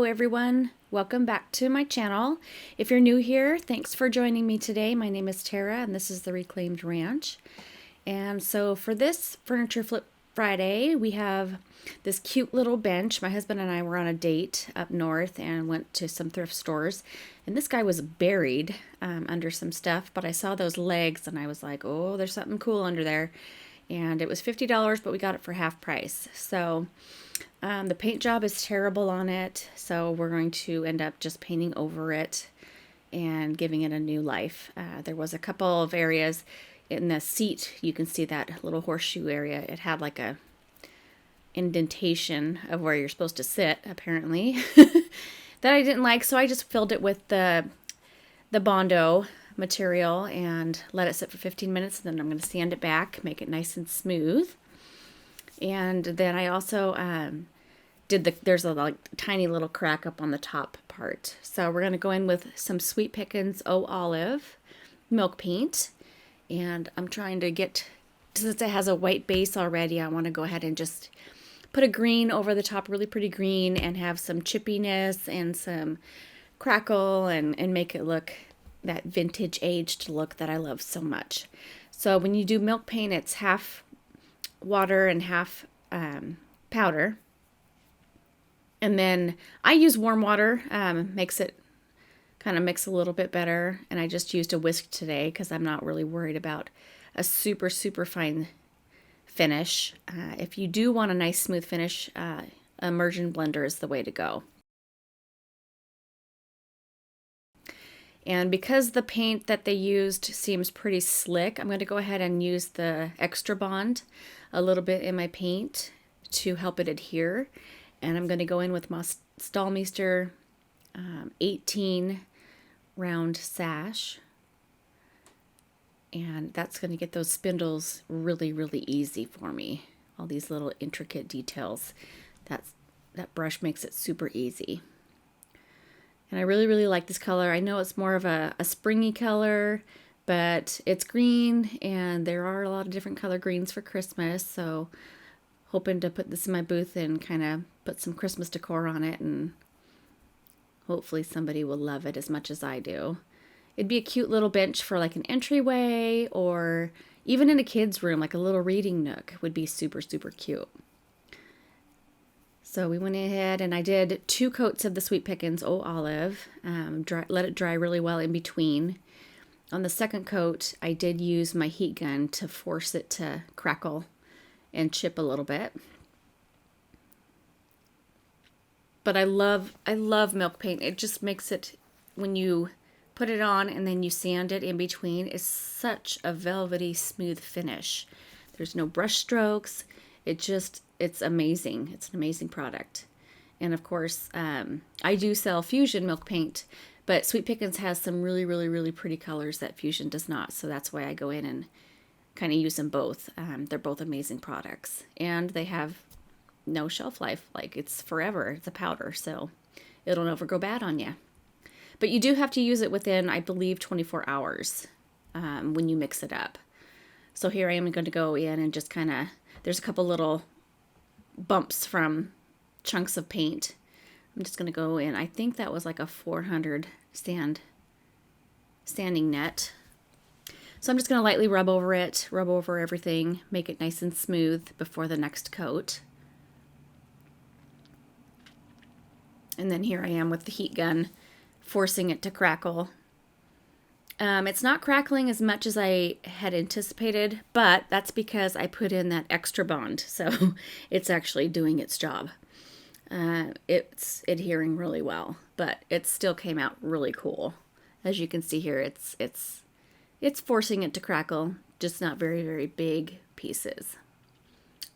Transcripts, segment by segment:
Hello everyone, welcome back to my channel. If you're new here, thanks for joining me today. My name is Tara and this is the Reclaimed Ranch. And so for this Furniture Flip Friday, we have this cute little bench. My husband and I were on a date up north and went to some thrift stores. And this guy was buried under some stuff, but I saw those legs and I was like, oh, there's something cool under there. And it was $50, but we got it for half price. So the paint job is terrible on it, so we're going to end up just painting over it and giving it a new life. There was a couple of areas in the seat, you can see that little horseshoe area. It had like a indentation of where you're supposed to sit, apparently, that I didn't like, so I just filled it with the Bondo material and let it sit for 15 minutes, and then I'm going to sand it back, make it nice and smooth. And then I also there's a like tiny little crack up on the top part. So we're going to go in with some Sweet Pickins O Olive milk paint. And I'm trying to get, since it has a white base already, I want to go ahead and just put a green over the top, really pretty green, and have some chippiness and some crackle and make it look that vintage aged look that I love so much. So when you do milk paint, it's half water and half powder. And then I use warm water, makes it kind of mix a little bit better. And I just used a whisk today because I'm not really worried about a super, super fine finish. If you do want a nice smooth finish, immersion blender is the way to go. And because the paint that they used seems pretty slick, I'm going to go ahead and use the Extra Bond a little bit in my paint to help it adhere. And I'm going to go in with my Stallmeister 18 round sash. And that's going to get those spindles really, really easy for me. All these little intricate details. That brush makes it super easy. And I really, really like this color. I know it's more of a springy color, but it's green, and there are a lot of different color greens for Christmas. So hoping to put this in my booth and kind of put some Christmas decor on it, and hopefully somebody will love it as much as I do. It'd be a cute little bench for like an entryway, or even in a kid's room, like a little reading nook would be super, super cute. So we went ahead and I did 2 coats of the Sweet Pickins O Olive, let it dry really well in between. On the second coat, I did use my heat gun to force it to crackle and chip a little bit. But I love milk paint. It just makes it, when you put it on and then you sand it in between, it's such a velvety smooth finish. There's no brush strokes. It's amazing. It's an amazing product. And of course, I do sell Fusion milk paint, but Sweet Pickins has some really, really, really pretty colors that Fusion does not. So that's why I go in and kind of use them both. They're both amazing products, and they have no shelf life. Like, it's forever. It's a powder, so it'll never go bad on you. But you do have to use it within, I believe, 24 hours when you mix it up. So here I am going to go in and just kind of, there's a couple little bumps from chunks of paint. I'm just going to go in. I think that was like a 400 standing net. So I'm just going to lightly rub over it, rub over everything, make it nice and smooth before the next coat. And then here I am with the heat gun, forcing it to crackle. It's not crackling as much as I had anticipated, but that's because I put in that Extra Bond, so it's actually doing its job. It's adhering really well, but it still came out really cool. As you can see here, it's forcing it to crackle, just not very, very big pieces.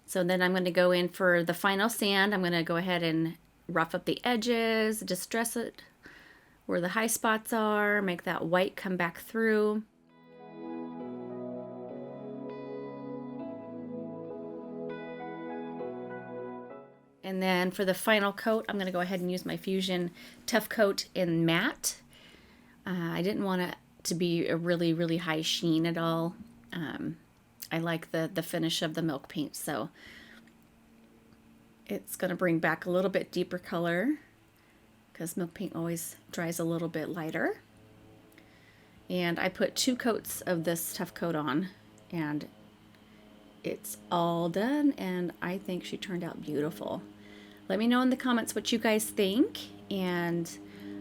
So then I'm going to go in for the final sand. I'm going to go ahead and rough up the edges, distress it where the high spots are, make that white come back through. And then for the final coat, I'm going to go ahead and use my Fusion Tough Coat in matte. I didn't want it to be a really, really high sheen at all. I like the finish of the milk paint, so it's going to bring back a little bit deeper color. because milk paint always dries a little bit lighter. And I put 2 coats of this tough coat on, and it's all done, and I think she turned out beautiful. Let me know in the comments what you guys think, and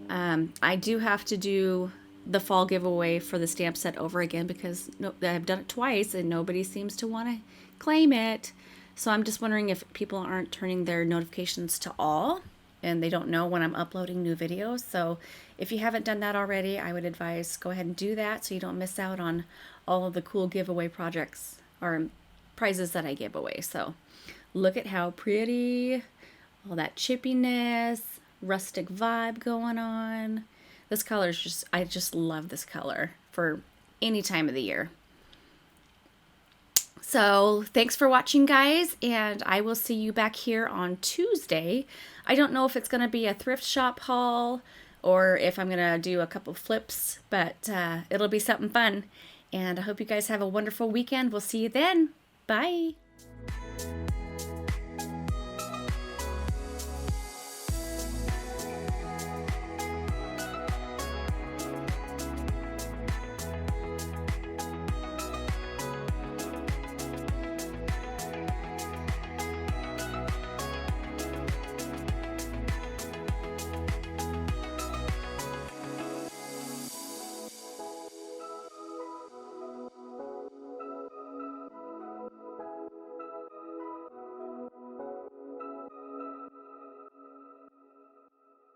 I do have to do the fall giveaway for the stamp set over again because I've done it twice and nobody seems to want to claim it. So I'm just wondering if people aren't turning their notifications to all and they don't know when I'm uploading new videos. So if you haven't done that already, I would advise go ahead and do that so you don't miss out on all of the cool giveaway projects or prizes that I give away. So look at how pretty, all that chippiness, rustic vibe going on. This color is just, I just love this color for any time of the year. So thanks for watching, guys, and I will see you back here on Tuesday. I don't know if it's going to be a thrift shop haul or if I'm going to do a couple flips, but it'll be something fun. And I hope you guys have a wonderful weekend. We'll see you then. Bye.